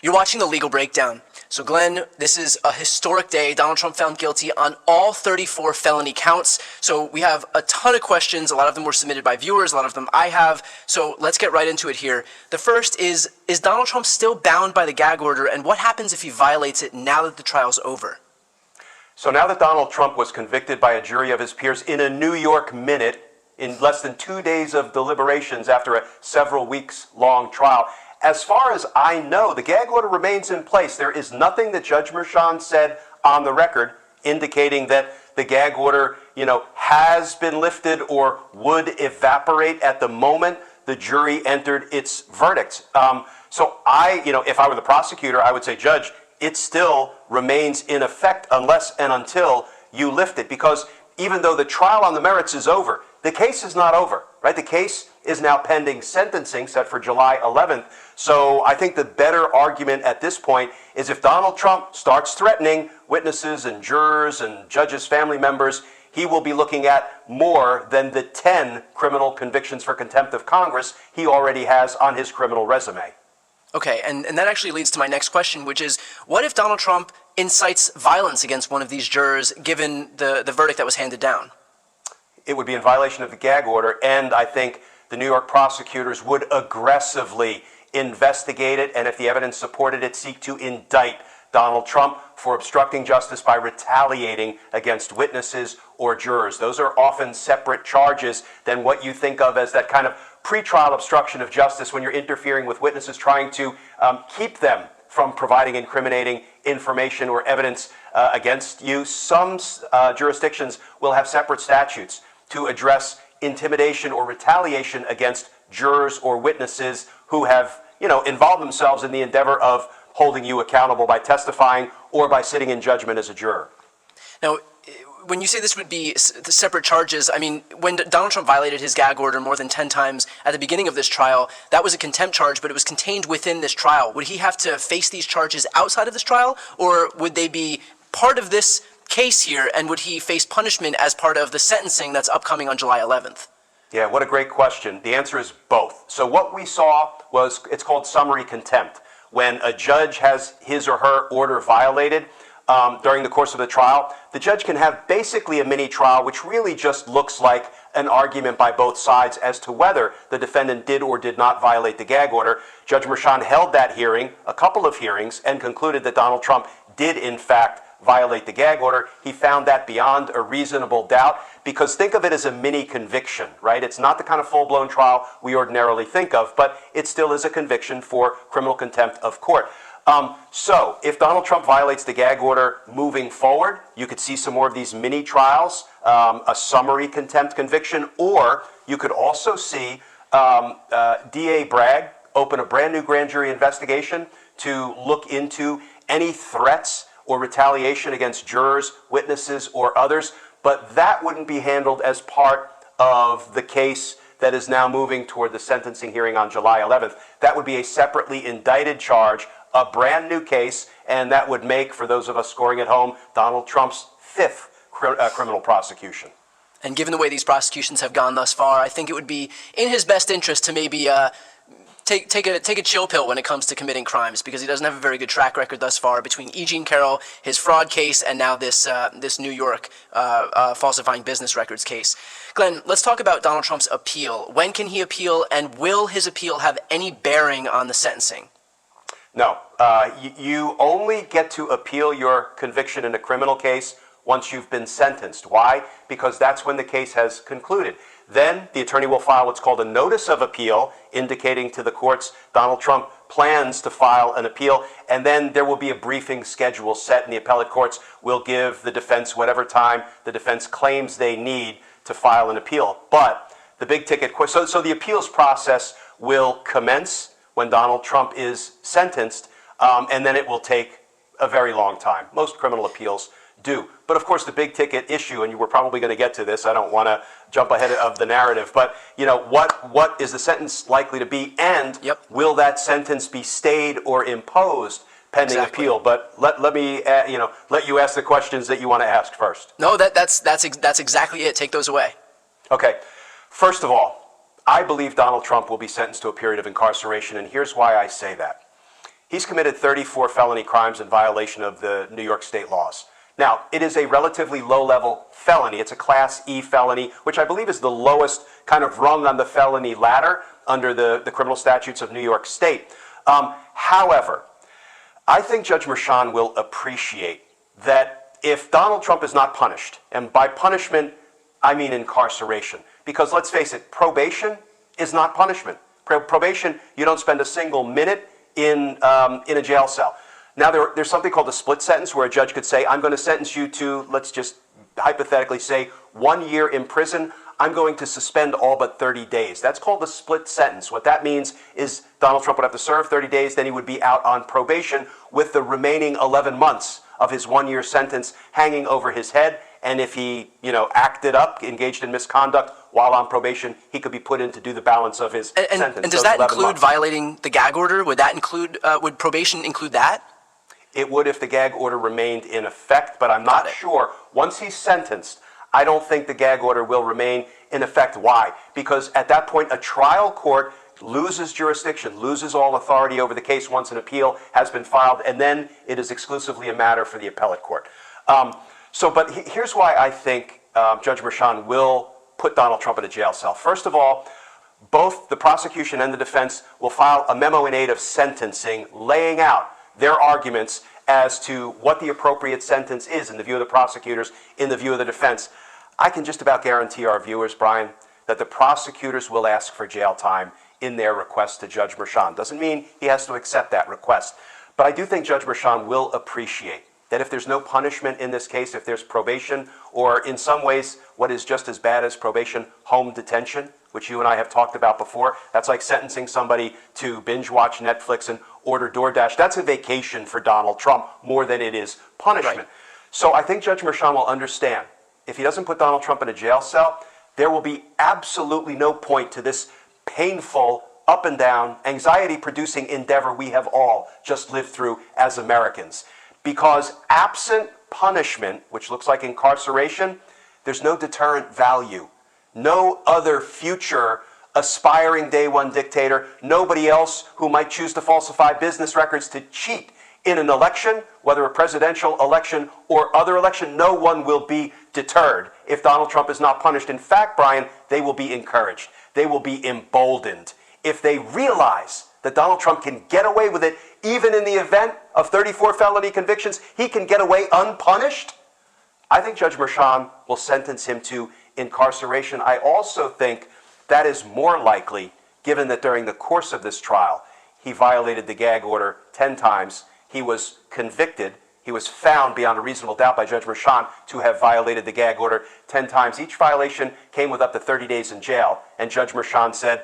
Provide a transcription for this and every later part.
You're watching The Legal Breakdown. So Glenn, this is a historic day. Donald Trump found guilty on all 34 felony counts. So we have a ton of questions. A lot of them were submitted by viewers. A lot of them I have. So let's get right into it here. The first is Donald Trump still bound by the gag order? And what happens if he violates it now that the trial's over? So now that Donald Trump was convicted by a jury of his peers in a New York minute, in less than 2 days of deliberations after a several weeks long trial, as far as I know, the gag order remains in place. There is nothing that Judge Merchan said on the record indicating that the gag order, has been lifted or would evaporate at the moment the jury entered its verdict. So if I were the prosecutor, I would say, Judge, it still remains in effect unless and until you lift it. Because even though the trial on the merits is over, the case is not over, right? The case is now pending sentencing set for July 11th. So I think the better argument at this point is if Donald Trump starts threatening witnesses and jurors and judges' family members, he will be looking at more than the 10 criminal convictions for contempt of Congress he already has on his criminal resume. Okay, and that actually leads to my next question, which is, what if Donald Trump incites violence against one of these jurors given the verdict that was handed down? It would be in violation of the gag order, and I think the New York prosecutors would aggressively investigate it, and if the evidence supported it, seek to indict Donald Trump for obstructing justice by retaliating against witnesses or jurors. Those are often separate charges than what you think of as that kind of pretrial obstruction of justice when you're interfering with witnesses, trying to keep them from providing incriminating information or evidence against you. Some jurisdictions will have separate statutes to address intimidation or retaliation against jurors or witnesses who have, involved themselves in the endeavor of holding you accountable by testifying or by sitting in judgment as a juror. Now, when you say this would be separate charges, I mean, when Donald Trump violated his gag order more than 10 times at the beginning of this trial, that was a contempt charge, but it was contained within this trial. Would he have to face these charges outside of this trial, or would they be part of this case here, and would he face punishment as part of the sentencing that's upcoming on July 11th? Yeah, what a great question. The answer is both. So what we saw was, it's called summary contempt. When a judge has his or her order violated during the course of the trial, the judge can have basically a mini trial, which really just looks like an argument by both sides as to whether the defendant did or did not violate the gag order. Judge Merchan held that hearing, a couple of hearings, and concluded that Donald Trump did in fact violate the gag order. He found that beyond a reasonable doubt, because think of it as a mini conviction, right? It's not the kind of full-blown trial we ordinarily think of, but it still is a conviction for criminal contempt of court. So if Donald Trump violates the gag order moving forward, you could see some more of these mini trials, a summary contempt conviction, or you could also see DA Bragg open a brand new grand jury investigation to look into any threats or retaliation against jurors, witnesses, or others, but that wouldn't be handled as part of the case that is now moving toward the sentencing hearing on July 11th. That would be a separately indicted charge, a brand new case, and that would make, for those of us scoring at home, Donald Trump's fifth criminal prosecution. And given the way these prosecutions have gone thus far, I think it would be in his best interest to maybe take a chill pill when it comes to committing crimes, because he doesn't have a very good track record thus far between E. Jean Carroll, his fraud case, and now this New York falsifying business records case. Glenn, let's talk about Donald Trump's appeal. When can he appeal, and will his appeal have any bearing on the sentencing? No. You only get to appeal your conviction in a criminal case once you've been sentenced. Why? Because that's when the case has concluded. Then the attorney will file what's called a notice of appeal, indicating to the courts Donald Trump plans to file an appeal, and then there will be a briefing schedule set, and the appellate courts will give the defense whatever time the defense claims they need to file an appeal. But the big ticket, so the appeals process will commence when Donald Trump is sentenced, and then it will take a very long time. Most criminal appeals do. But of course, the big ticket issue, and you were probably going to get to this, I don't want to jump ahead of the narrative, but what is the sentence likely to be, and will that sentence be stayed or imposed pending appeal? But let me let you ask the questions that you want to ask first. No, that's exactly it. Take those away. Okay. First of all, I believe Donald Trump will be sentenced to a period of incarceration, and here's why I say that. He's committed 34 felony crimes in violation of the New York state laws. Now, it is a relatively low-level felony. It's a Class E felony, which I believe is the lowest kind of rung on the felony ladder under the criminal statutes of New York State. However, I think Judge Merchan will appreciate that if Donald Trump is not punished, and by punishment, I mean incarceration, because let's face it, probation is not punishment. Probation, you don't spend a single minute in a jail cell. Now, there's something called a split sentence where a judge could say, I'm going to sentence you to, let's just hypothetically say, 1 year in prison. I'm going to suspend all but 30 days. That's called the split sentence. What that means is Donald Trump would have to serve 30 days, then he would be out on probation with the remaining 11 months of his 1 year sentence hanging over his head. And if he, acted up, engaged in misconduct while on probation, he could be put in to do the balance of his sentence. And does that include violating the gag order? Would that include, would probation include that? It would if the gag order remained in effect, but I'm not sure. Once he's sentenced, I don't think the gag order will remain in effect. Why? Because at that point, a trial court loses jurisdiction, loses all authority over the case once an appeal has been filed, and then it is exclusively a matter for the appellate court. But here's why I think Judge Merchan will put Donald Trump in a jail cell. First of all, both the prosecution and the defense will file a memo in aid of sentencing, laying out their arguments as to what the appropriate sentence is in the view of the prosecutors, in the view of the defense. I can just about guarantee our viewers, Brian, that the prosecutors will ask for jail time in their request to Judge Merchan. Doesn't mean he has to accept that request. But I do think Judge Merchan will appreciate that if there's no punishment in this case, if there's probation, or in some ways what is just as bad as probation, home detention, which you and I have talked about before, that's like sentencing somebody to binge watch Netflix and order DoorDash. That's a vacation for Donald Trump more than it is punishment. Right. So I think Judge Merchan will understand if he doesn't put Donald Trump in a jail cell, there will be absolutely no point to this painful, up and down, anxiety-producing endeavor we have all just lived through as Americans. Because absent punishment, which looks like incarceration, there's no deterrent value. No other future aspiring day one dictator, nobody else who might choose to falsify business records to cheat in an election, whether a presidential election or other election, no one will be deterred if Donald Trump is not punished. In fact, Brian, they will be encouraged. They will be emboldened if they realize that Donald Trump can get away with it even in the event of 34 felony convictions. He can get away unpunished. I think Judge Merchan will sentence him to incarceration. I also think that is more likely, given that during the course of this trial, he violated the gag order 10 times. He was convicted. He was found beyond a reasonable doubt by Judge Merchan to have violated the gag order 10 times. Each violation came with up to 30 days in jail. And Judge Merchan said,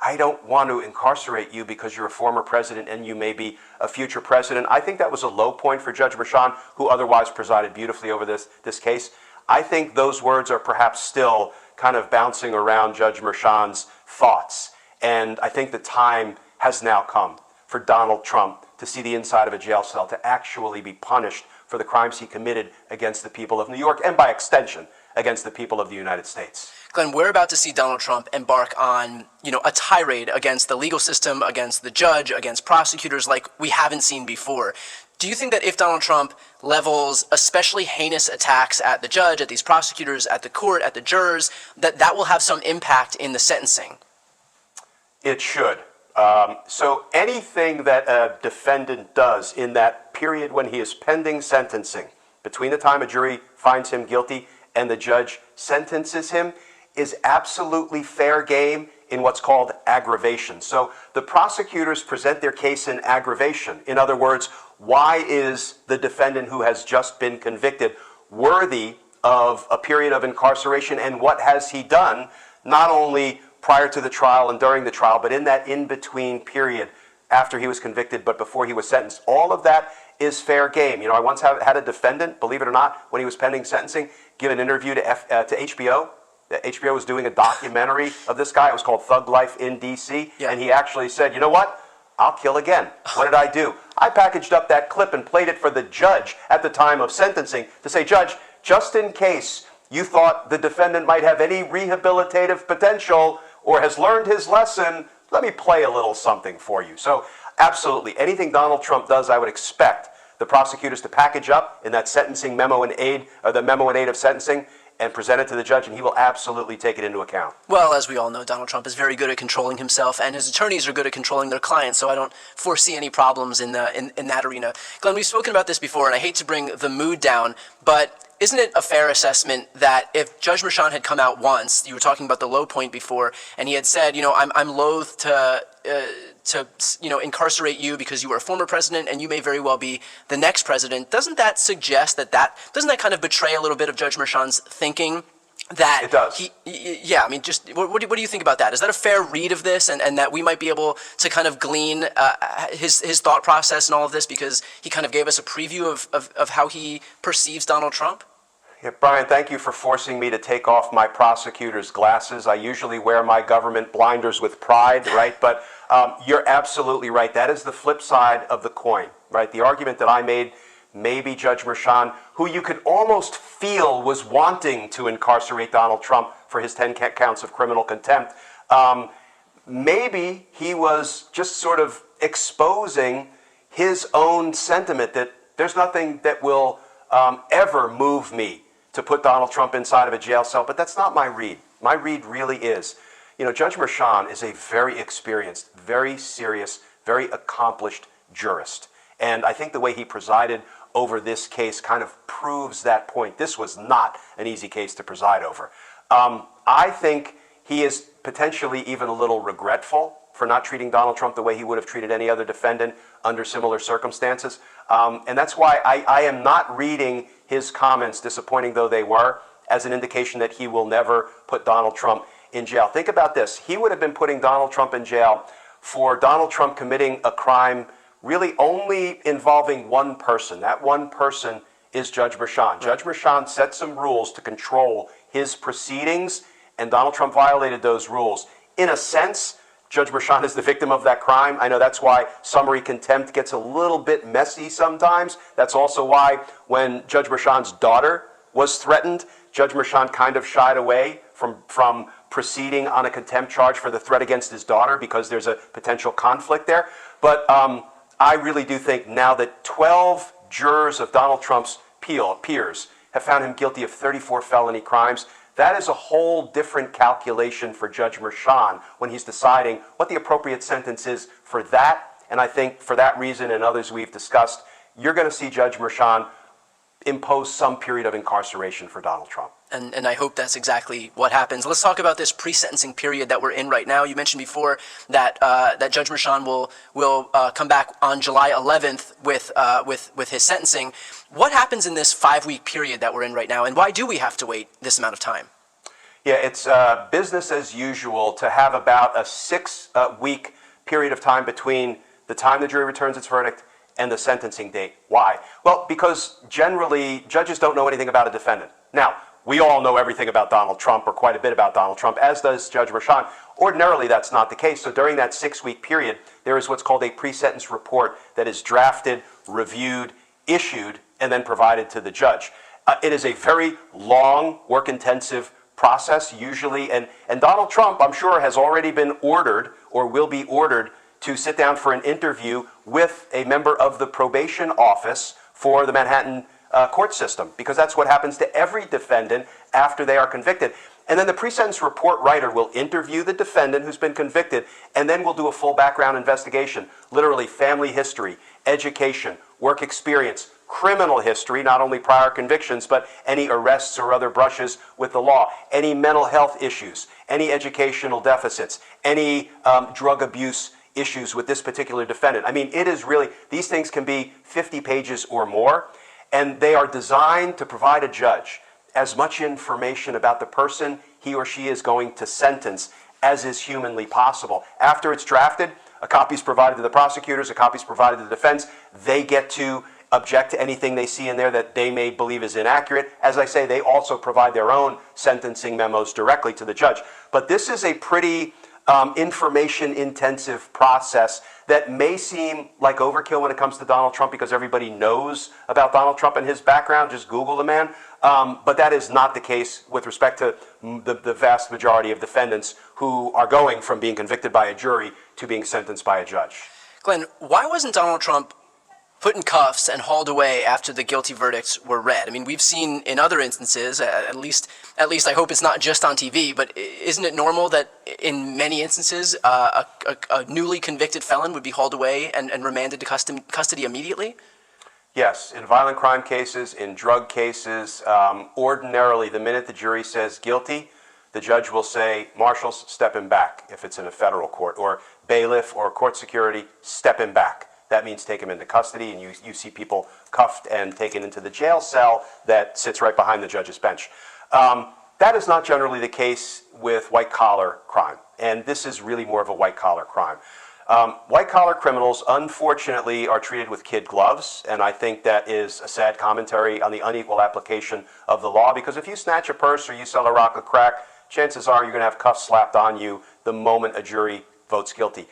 I don't want to incarcerate you because you're a former president and you may be a future president. I think that was a low point for Judge Merchan, who otherwise presided beautifully over this case. I think those words are perhaps still kind of bouncing around Judge Merchan's thoughts. And I think the time has now come for Donald Trump to see the inside of a jail cell, to actually be punished for the crimes he committed against the people of New York, and by extension, against the people of the United States. Glenn, we're about to see Donald Trump embark on, a tirade against the legal system, against the judge, against prosecutors like we haven't seen before. Do you think that if Donald Trump levels especially heinous attacks at the judge, at these prosecutors, at the court, at the jurors, that will have some impact in the sentencing? It should. So anything that a defendant does in that period when he is pending sentencing, between the time a jury finds him guilty and the judge sentences him, is absolutely fair game in what's called aggravation. So the prosecutors present their case in aggravation. In other words, why is the defendant who has just been convicted worthy of a period of incarceration, and what has he done, not only prior to the trial and during the trial, but in that in-between period after he was convicted but before he was sentenced. All of that is fair game. I once had a defendant, believe it or not, when he was pending sentencing, give an interview to HBO. HBO was doing a documentary of this guy. It was called Thug Life in D.C. Yeah. And he actually said, you know what? I'll kill again. What did I do? I packaged up that clip and played it for the judge at the time of sentencing to say, Judge, just in case you thought the defendant might have any rehabilitative potential or has learned his lesson, let me play a little something for you. So Absolutely. Anything Donald Trump does, I would expect the prosecutors to package up in that sentencing memo in aid, or the memo in aid of sentencing, and present it to the judge, and he will absolutely take it into account. Well, as we all know, Donald Trump is very good at controlling himself, and his attorneys are good at controlling their clients, so I don't foresee any problems in that arena. Glenn, we've spoken about this before, and I hate to bring the mood down, but isn't it a fair assessment that if Judge Merchan had come out once, you were talking about the low point before, and he had said, I'm loath to incarcerate you because you were a former president and you may very well be the next president, doesn't that suggest doesn't that kind of betray a little bit of Judge Merchan's thinking? That it does. What do you think about that? Is that a fair read of this, and that we might be able to kind of glean his thought process and all of this, because he kind of gave us a preview of how he perceives Donald Trump? Yeah, Brian, thank you for forcing me to take off my prosecutor's glasses. I usually wear my government blinders with pride, right? But you're absolutely right. That is the flip side of the coin, right? The argument that I made, maybe Judge Merchan, who you could almost feel was wanting to incarcerate Donald Trump for his 10 counts of criminal contempt, maybe he was just sort of exposing his own sentiment that there's nothing that will ever move me to put Donald Trump inside of a jail cell. But that's not my read. My read really is, Judge Merchan is a very experienced, very serious, very accomplished jurist. And I think the way he presided over this case kind of proves that point. This was not an easy case to preside over. I think he is potentially even a little regretful for not treating Donald Trump the way he would have treated any other defendant under similar circumstances. And that's why I am not reading his comments, disappointing though they were, as an indication that he will never put Donald Trump in jail. Think about this. He would have been putting Donald Trump in jail for Donald Trump committing a crime really only involving one person. That one person is Judge Merchan. Judge Merchan set some rules to control his proceedings, and Donald Trump violated those rules. In a sense, Judge Merchan is the victim of that crime. I know that's why summary contempt gets a little bit messy sometimes. That's also why when Judge Merchan's daughter was threatened, Judge Merchan kind of shied away from proceeding on a contempt charge for the threat against his daughter, because there's a potential conflict there. But I really do think now that 12 jurors of Donald Trump's peers have found him guilty of 34 felony crimes, that is a whole different calculation for Judge Merchan when he's deciding what the appropriate sentence is for that. And I think for that reason and others we've discussed, you're going to see Judge Merchan impose some period of incarceration for Donald Trump. And I hope that's exactly what happens. Let's talk about this pre-sentencing period that we're in right now. You mentioned before that that Judge Merchan will come back on July 11th with his sentencing. What happens in this 5-week period that we're in right now, and why do we have to wait this amount of time? Yeah, it's business as usual to have about a 6-week period of time between the time the jury returns its verdict and the sentencing date. Why? Well, because generally judges don't know anything about a defendant. Now, we all know everything about Donald Trump, or quite a bit about Donald Trump, as does Judge Merchan. Ordinarily, that's not the case. So during that 6-week period, there is what's called a pre-sentence report that is drafted, reviewed, issued, and then provided to the judge. It is a very long, work-intensive process, usually, and Donald Trump, I'm sure, has already been ordered or will be ordered to sit down for an interview with a member of the probation office for the Manhattan court system, because that's what happens to every defendant after they are convicted. And then the pre-sentence report writer will interview the defendant who's been convicted, and then we'll do a full background investigation, literally family history, education, work experience, criminal history, not only prior convictions, but any arrests or other brushes with the law, any mental health issues, any educational deficits, any drug abuse issues with this particular defendant. I mean, it is really, these things can be 50 pages or more, and they are designed to provide a judge as much information about the person he or she is going to sentence as is humanly possible. After it's drafted, a copy is provided to the prosecutors, a copy is provided to the defense. They get to object to anything they see in there that they may believe is inaccurate. As I say, they also provide their own sentencing memos directly to the judge. But this is a pretty information-intensive process that may seem like overkill when it comes to Donald Trump, because everybody knows about Donald Trump and his background. Just Google the man. But that is not the case with respect to the vast majority of defendants who are going from being convicted by a jury to being sentenced by a judge. Glenn, why wasn't Donald Trump put in cuffs and hauled away after the guilty verdicts were read? I mean, we've seen in other instances, at least I hope it's not just on TV, but isn't it normal that in many instances a newly convicted felon would be hauled away and remanded to custody immediately? Yes, in violent crime cases, in drug cases, ordinarily the minute the jury says guilty, the judge will say, marshals, step him back if it's in a federal court, or bailiff or court security, step him back. That means take him into custody, and you see people cuffed and taken into the jail cell that sits right behind the judge's bench. That is not generally the case with white-collar crime, and this is really more of a white-collar crime. White-collar criminals, unfortunately, are treated with kid gloves, and I think that is a sad commentary on the unequal application of the law, because if you snatch a purse or you sell a rock of crack, chances are you're going to have cuffs slapped on you the moment a jury votes guilty.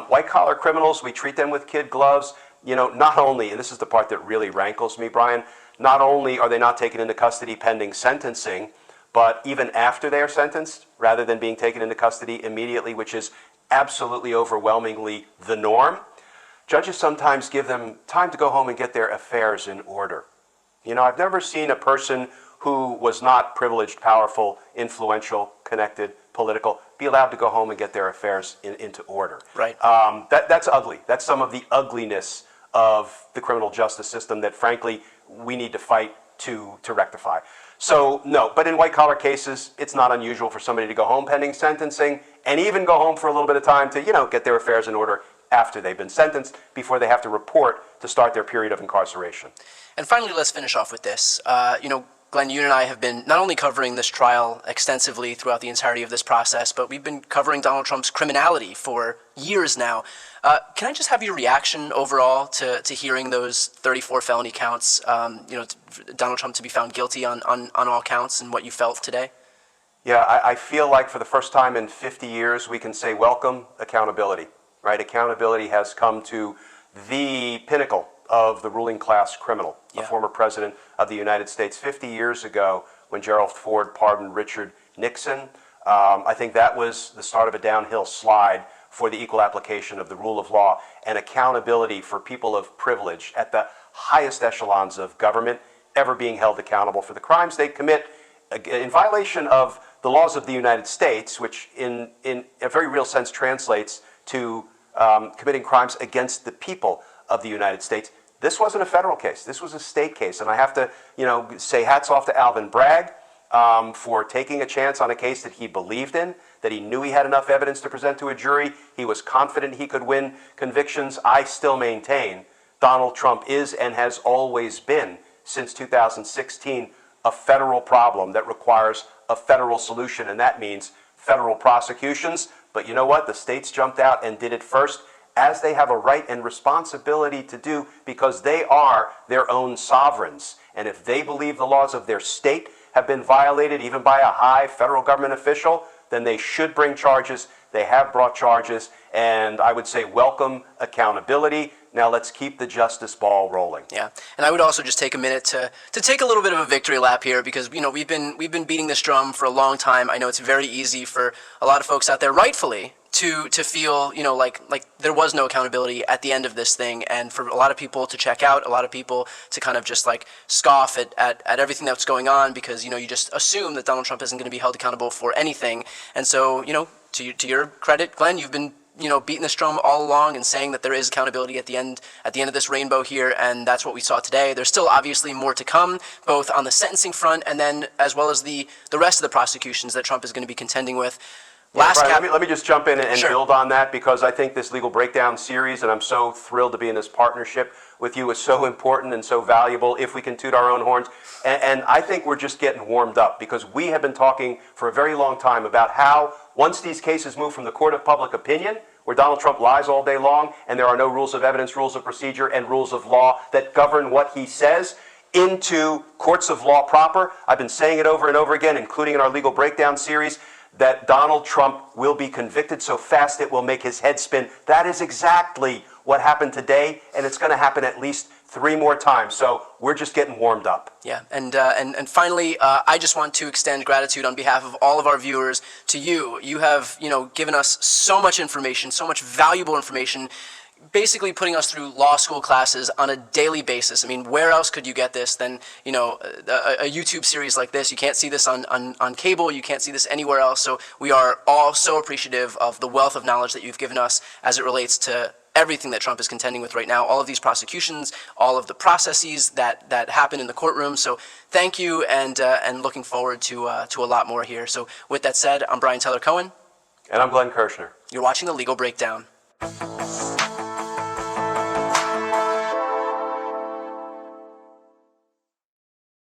White-collar criminals, we treat them with kid gloves. You know, not only, and this is the part that really rankles me, Brian, not only are they not taken into custody pending sentencing, but even after they are sentenced, rather than being taken into custody immediately, which is absolutely overwhelmingly the norm, judges sometimes give them time to go home and get their affairs in order. You know, I've never seen a person who was not privileged, powerful, influential, connected, political, be allowed to go home and get their affairs into order. Right. That's ugly. That's some of the ugliness of the criminal justice system that, frankly, we need to fight to rectify. So, no, but in white-collar cases, it's not unusual for somebody to go home pending sentencing and even go home for a little bit of time to, get their affairs in order after they've been sentenced, before they have to report to start their period of incarceration. And finally, let's finish off with this. Glenn, you and I have been not only covering this trial extensively throughout the entirety of this process, but we've been covering Donald Trump's criminality for years now. Can I just have your reaction overall to hearing those 34 felony counts, Donald Trump to be found guilty on all counts, and what you felt today? Yeah, I feel like for the first time in 50 years, we can say welcome accountability, right? Accountability has come to the pinnacle of the ruling class criminal, a former president of the United States. 50 years ago, when Gerald Ford pardoned Richard Nixon, I think that was the start of a downhill slide for the equal application of the rule of law and accountability for people of privilege at the highest echelons of government ever being held accountable for the crimes they commit in violation of the laws of the United States, which in a very real sense translates to committing crimes against the people of the United States. This wasn't a federal case. This was a state case. And I have to, say hats off to Alvin Bragg for taking a chance on a case that he believed in, that he knew he had enough evidence to present to a jury. He was confident he could win convictions. I still maintain Donald Trump is and has always been, since 2016, a federal problem that requires a federal solution. And that means federal prosecutions. But you know what? The states jumped out and did it first, as they have a right and responsibility to do, because they are their own sovereigns. And if they believe the laws of their state have been violated, even by a high federal government official, then they should bring charges. They have brought charges, and I would say welcome accountability. Now let's keep the justice ball rolling. Yeah, and I would also just take a minute to take a little bit of a victory lap here, because we've been beating this drum for a long time. I know it's very easy for a lot of folks out there, rightfully, to feel like there was no accountability at the end of this thing, and for a lot of people to check out, a lot of people to kind of just scoff at everything that's going on, because you just assume that Donald Trump isn't going to be held accountable for anything. And so to your credit, Glenn, you've been beating this drum all along and saying that there is accountability at the end of this rainbow here, and that's what we saw today. There's still obviously more to come, both on the sentencing front and then as well as the rest of the prosecutions that Trump is going to be contending with. Brian, let me just jump in and Sure. build on that, because I think this Legal Breakdown series, and I'm so thrilled to be in this partnership with you, is so important and so valuable if we can toot our own horns. And I think we're just getting warmed up, because we have been talking for a very long time about how once these cases move from the court of public opinion, where Donald Trump lies all day long and there are no rules of evidence, rules of procedure, and rules of law that govern what he says, into courts of law proper. I've been saying it over and over again, including in our Legal Breakdown series, that Donald Trump will be convicted so fast it will make his head spin. That is exactly what happened today, and it's going to happen at least 3 more times. So we're just getting warmed up. Yeah, and finally, I just want to extend gratitude on behalf of all of our viewers to you. You have, given us so much information, so much valuable information, basically putting us through law school classes on a daily basis. I mean, where else could you get this than, a YouTube series like this? You can't see this on cable. You can't see this anywhere else. So we are all so appreciative of the wealth of knowledge that you've given us as it relates to everything that Trump is contending with right now, all of these prosecutions, all of the processes that happen in the courtroom. So thank you, and looking forward to a lot more here. So with that said, I'm Brian Teller Cohen. And I'm Glenn Kirshner. You're watching The Legal Breakdown.